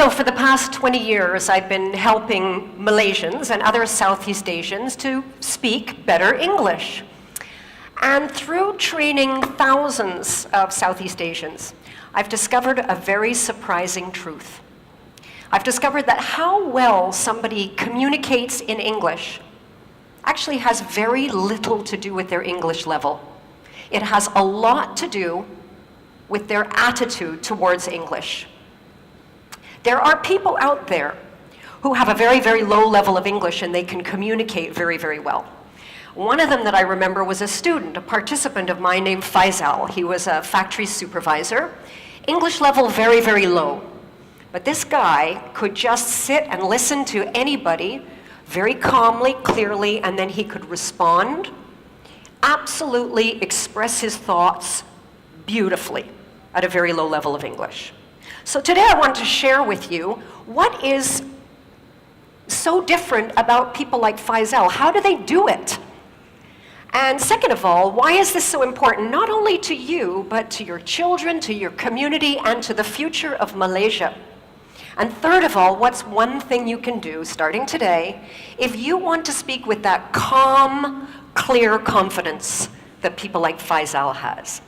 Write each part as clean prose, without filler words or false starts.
So for the past 20 years, I've been helping Malaysians and other Southeast Asians to speak better English. And through training thousands of Southeast Asians, I've discovered a very surprising truth. I've discovered that how well somebody communicates in English actually has very little to do with their English level. It has a lot to do with their attitude towards English. There are people out there who have a very, very low level of English and they can communicate very, very well. One of them that I remember was a student, a participant of mine named Faisal. He was a factory supervisor. English level very, very low. But this guy could just sit and listen to anybody very calmly, clearly, and then he could respond, absolutely express his thoughts beautifully at a very low level of English. So today I want to share with you what is so different about people like Faisal. How do they do it? And second of all, why is this so important, not only to you, but to your children, to your community, and to the future of Malaysia? And third of all, what's one thing you can do, starting today, if you want to speak with that calm, clear confidence that people like Faisal has?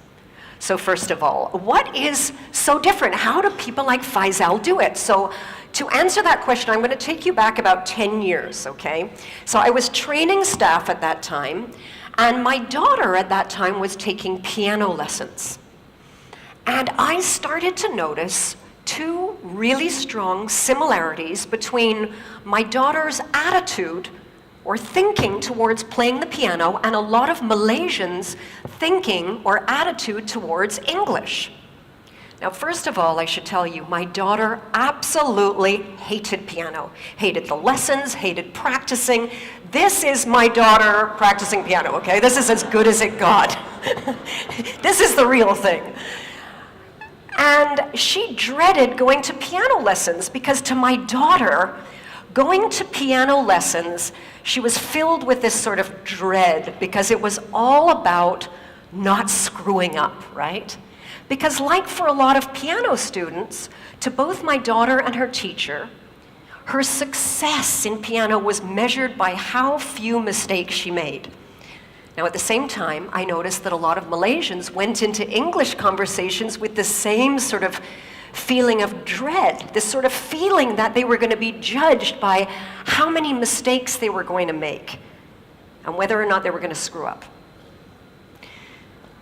So first of all, what is so different? How do people like Faisal do it? So to answer that question, I'm going to take you back about 10 years, okay? So I was training staff at that time, and my daughter at that time was taking piano lessons. And I started to notice two really strong similarities between my daughter's attitude or thinking towards playing the piano and a lot of Malaysians' thinking or attitude towards English. Now, first of all, I should tell you, my daughter absolutely hated piano, hated the lessons, hated practicing. This is my daughter practicing piano, okay? This is as good as it got. This is the real thing. And she dreaded going to piano lessons because to my daughter, going to piano lessons, she was filled with this sort of dread because it was all about not screwing up, right? Because like for a lot of piano students, to both my daughter and her teacher, her success in piano was measured by how few mistakes she made. Now, at the same time, I noticed that a lot of Malaysians went into English conversations with the same sort of feeling of dread, this sort of feeling that they were going to be judged by how many mistakes they were going to make and whether or not they were going to screw up.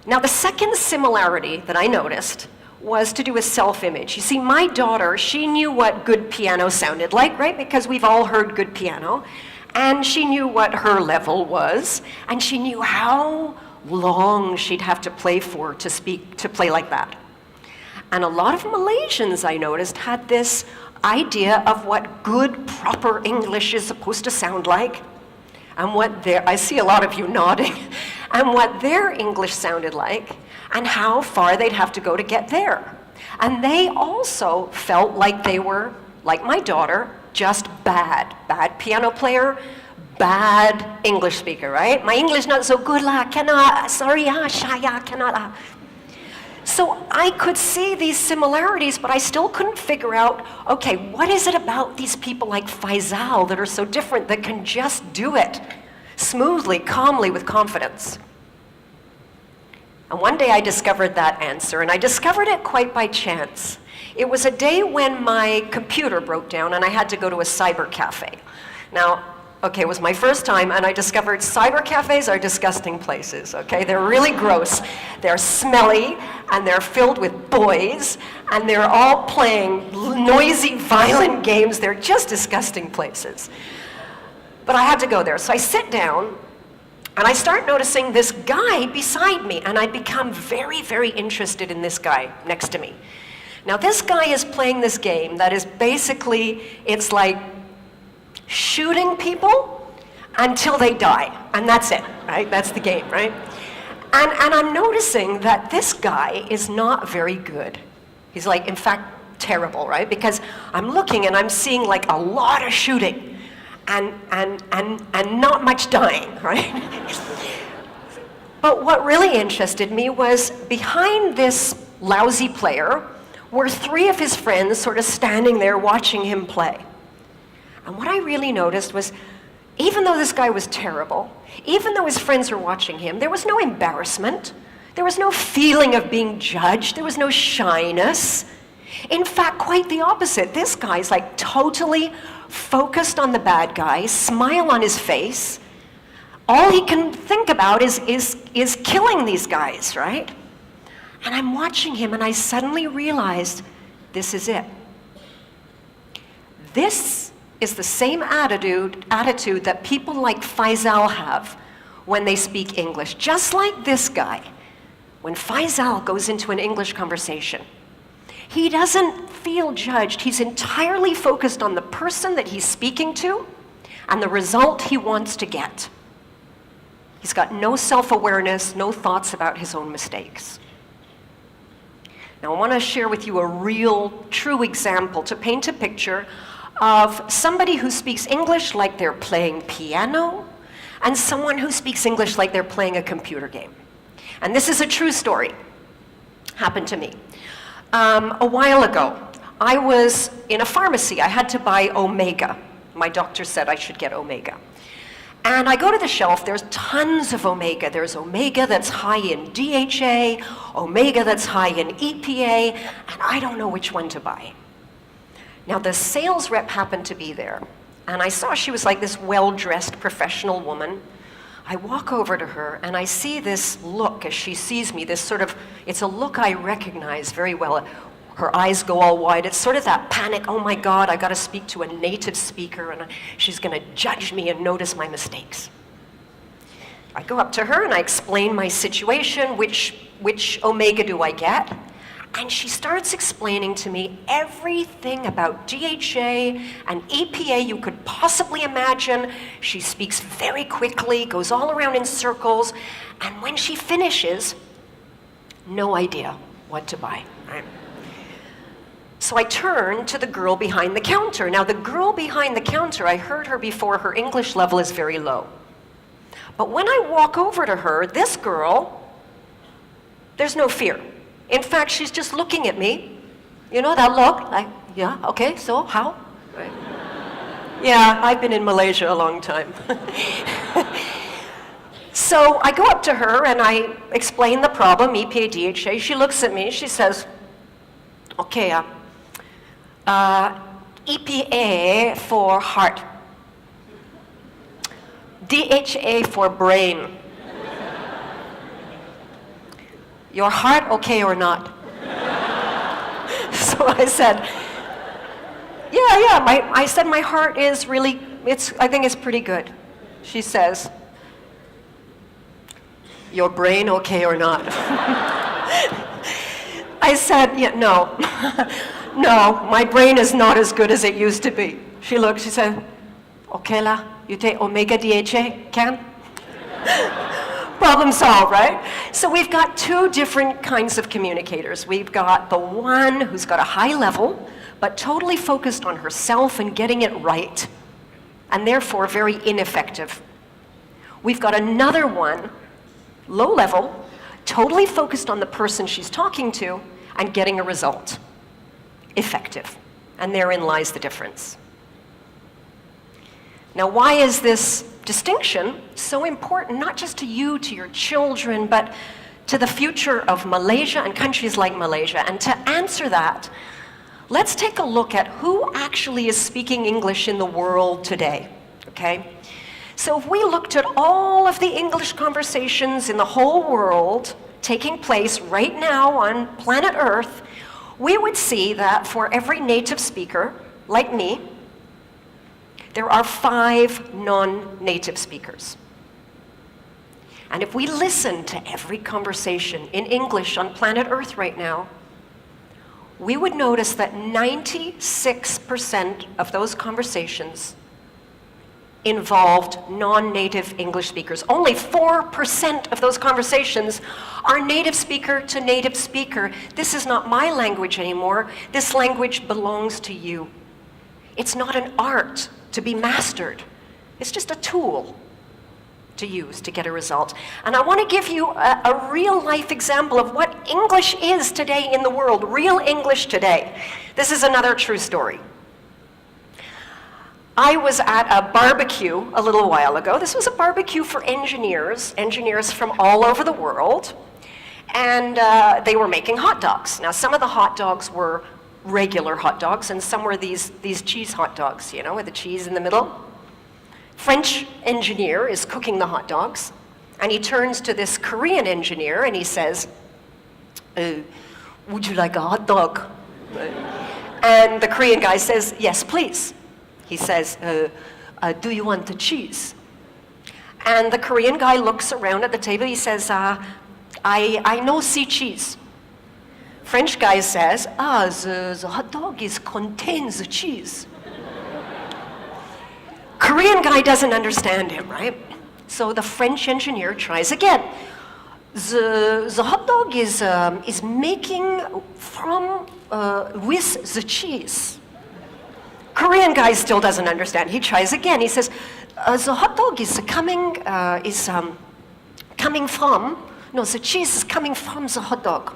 Now, the second similarity that I noticed was to do with self-image. You see, my daughter, she knew what good piano sounded like, right? Because we've all heard good piano. And she knew what her level was, and she knew how long she'd have to play for to play like that. And a lot of Malaysians, I noticed, had this idea of what good, proper English is supposed to sound like, and I see a lot of you nodding, and what their English sounded like, and how far they'd have to go to get there. And they also felt like they were, like my daughter, just bad piano player, bad English speaker, right? My English not so good lah, cannot, sorry shy cannot. So I could see these similarities, but I still couldn't figure out, okay, what is it about these people like Faisal that are so different that can just do it smoothly, calmly, with confidence? And one day I discovered that answer, and I discovered it quite by chance. It was a day when my computer broke down and I had to go to a cyber cafe. Now, okay, it was my first time and I discovered cyber cafes are disgusting places, okay? They're really gross. They're smelly and they're filled with boys and they're all playing noisy, violent games. They're just disgusting places. But I had to go there. So I sit down and I start noticing this guy beside me, and I become very, very interested in this guy next to me. Now, this guy is playing this game that is basically, it's like shooting people until they die, and that's it, right? That's the game, right? And I'm noticing that this guy is not very good. He's like, in fact, terrible, right? Because I'm looking and I'm seeing like a lot of shooting and not much dying, right? But what really interested me was behind this lousy player were 3 of his friends sort of standing there watching him play. And what I really noticed was, even though this guy was terrible, even though his friends were watching him, there was no embarrassment. There was no feeling of being judged. There was no shyness. In fact, quite the opposite. This guy's like totally focused on the bad guy, smile on his face. All he can think about is killing these guys, right? And I'm watching him and I suddenly realized, this is it. This is the same attitude that people like Faisal have when they speak English. Just like this guy, when Faisal goes into an English conversation, he doesn't feel judged. He's entirely focused on the person that he's speaking to and the result he wants to get. He's got no self-awareness, no thoughts about his own mistakes. Now, I want to share with you a real, true example to paint a picture of somebody who speaks English like they're playing piano and someone who speaks English like they're playing a computer game. And this is a true story. Happened to me. A while ago, I was in a pharmacy. I had to buy Omega. My doctor said I should get Omega. And I go to the shelf, there's tons of Omega. There's Omega that's high in DHA, Omega that's high in EPA, and I don't know which one to buy. Now the sales rep happened to be there, and I saw she was like this well-dressed professional woman. I walk over to her and I see this look as she sees me, this sort of, it's a look I recognize very well. Her eyes go all wide. It's sort of that panic, oh my God, I gotta speak to a native speaker and she's gonna judge me and notice my mistakes. I go up to her and I explain my situation, which Omega do I get? And she starts explaining to me everything about DHA and EPA you could possibly imagine. She speaks very quickly, goes all around in circles, and when she finishes, no idea what to buy, right? So I turn to the girl behind the counter. Now the girl behind the counter, I heard her before, her English level is very low. But when I walk over to her, this girl, there's no fear. In fact, she's just looking at me. You know that look? Like, yeah, okay, so how? Right. Yeah, I've been in Malaysia a long time. So I go up to her and I explain the problem, EPA, DHA. She looks at me, she says, okay, EPA for heart, DHA for brain. Your heart okay or not? So I said, I said my heart is really, I think it's pretty good. She says, your brain okay or not? I said, yeah, no. No, my brain is not as good as it used to be. She looked, she said, okay la, you take Omega DHA, can? Problem solved, right? So we've got 2 different kinds of communicators. We've got the one who's got a high level, but totally focused on herself and getting it right, and therefore very ineffective. We've got another one, low level, totally focused on the person she's talking to and getting a result. Effective. And therein lies the difference. Now, why is this distinction so important, not just to you, to your children, but to the future of Malaysia and countries like Malaysia? And to answer that, let's take a look at who actually is speaking English in the world today, okay? So if we looked at all of the English conversations in the whole world taking place right now on planet Earth, we would see that for every native speaker, like me, there are 5 non-native speakers. And if we listen to every conversation in English on planet Earth right now, we would notice that 96% of those conversations involved non-native English speakers. Only 4% of those conversations are native speaker to native speaker. This is not my language anymore. This language belongs to you. It's not an art to be mastered. It's just a tool. to use to get a result. And I want to give you a real-life example of what English is today in the world, real English today. This is another true story. I was at a barbecue a little while ago. This was a barbecue for engineers from all over the world, and they were making hot dogs. Now, some of the hot dogs were regular hot dogs, and some were these cheese hot dogs, you know, with the cheese in the middle. French engineer is cooking the hot dogs, and he turns to this Korean engineer and he says, would you like a hot dog? And the Korean guy says, yes, please. He says, do you want the cheese? And the Korean guy looks around at the table. He says, I no see cheese. French guy says, the hot dog contains the cheese. Korean guy doesn't understand him, right? So the French engineer tries again. The hot dog is making from with the cheese. Korean guy still doesn't understand. He tries again. He says, the hot dog is coming from. No, the cheese is coming from the hot dog.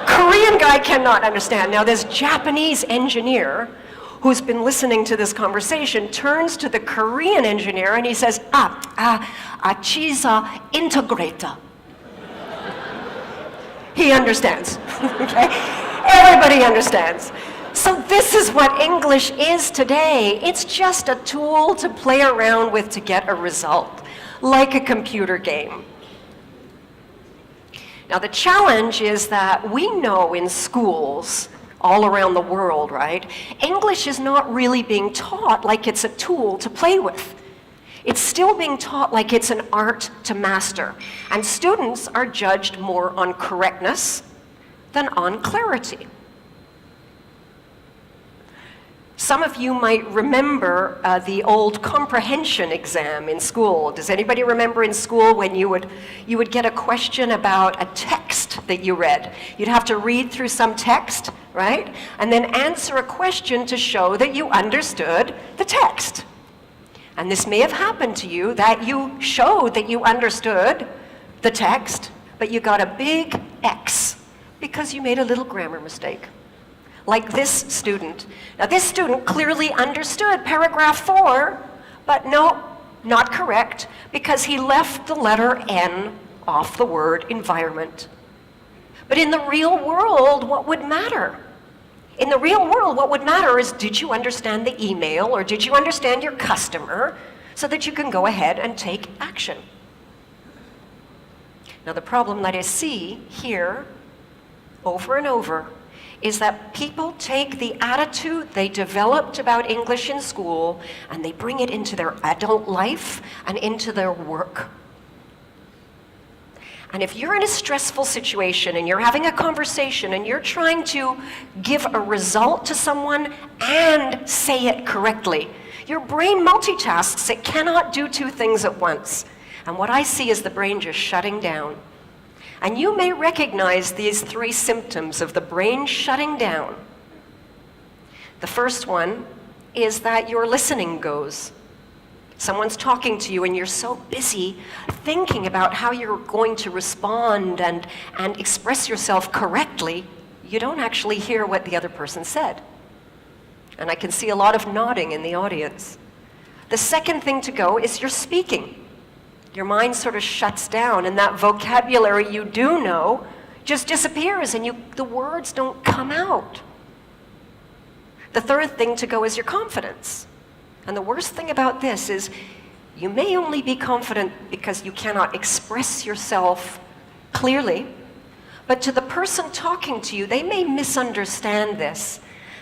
Korean guy cannot understand. Now this Japanese engineer who's been listening to this conversation turns to the Korean engineer and he says, cheese integrator. He understands, okay? Everybody understands. So this is what English is today. It's just a tool to play around with to get a result, like a computer game. Now the challenge is that we know in schools all around the world, right? English is not really being taught like it's a tool to play with. It's still being taught like it's an art to master. And students are judged more on correctness than on clarity. Some of you might remember the old comprehension exam in school. Does anybody remember in school when you would get a question about a text that you read? You'd have to read through some text, right? And then answer a question to show that you understood the text. And this may have happened to you, that you showed that you understood the text, but you got a big X because you made a little grammar mistake. Like this student. Now this student clearly understood paragraph 4, but no, not correct, because he left the letter N off the word environment. But in the real world, what would matter? In the real world, what would matter is, did you understand the email or did you understand your customer so that you can go ahead and take action? Now the problem that I see here over and over is that people take the attitude they developed about English in school and they bring it into their adult life and into their work. And if you're in a stressful situation and you're having a conversation and you're trying to give a result to someone and say it correctly, your brain multitasks. It cannot do two things at once. And what I see is the brain just shutting down. And you may recognize these 3 symptoms of the brain shutting down. The first one is that your listening goes. Someone's talking to you and you're so busy thinking about how you're going to respond and express yourself correctly, you don't actually hear what the other person said. And I can see a lot of nodding in the audience. The second thing to go is your speaking. Your mind sort of shuts down and that vocabulary you do know just disappears and the words don't come out. The third thing to go is your confidence. And the worst thing about this is you may only be confident because you cannot express yourself clearly, but to the person talking to you, they may misunderstand this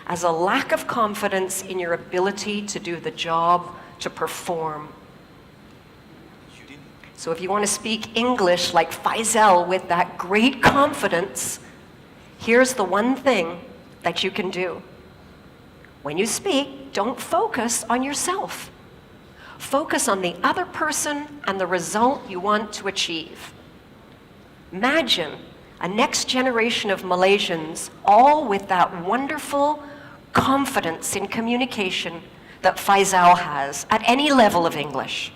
as a lack of confidence in your ability to do the job, to perform. So if you want to speak English like Faisal with that great confidence, here's the one thing that you can do. When you speak, don't focus on yourself. Focus on the other person and the result you want to achieve. Imagine a next generation of Malaysians, all with that wonderful confidence in communication that Faisal has at any level of English.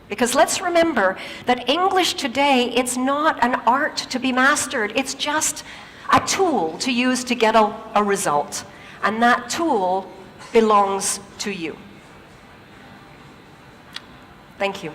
Because let's remember that English today, it's not an art to be mastered. It's just a tool to use to get a result. And that tool belongs to you. Thank you.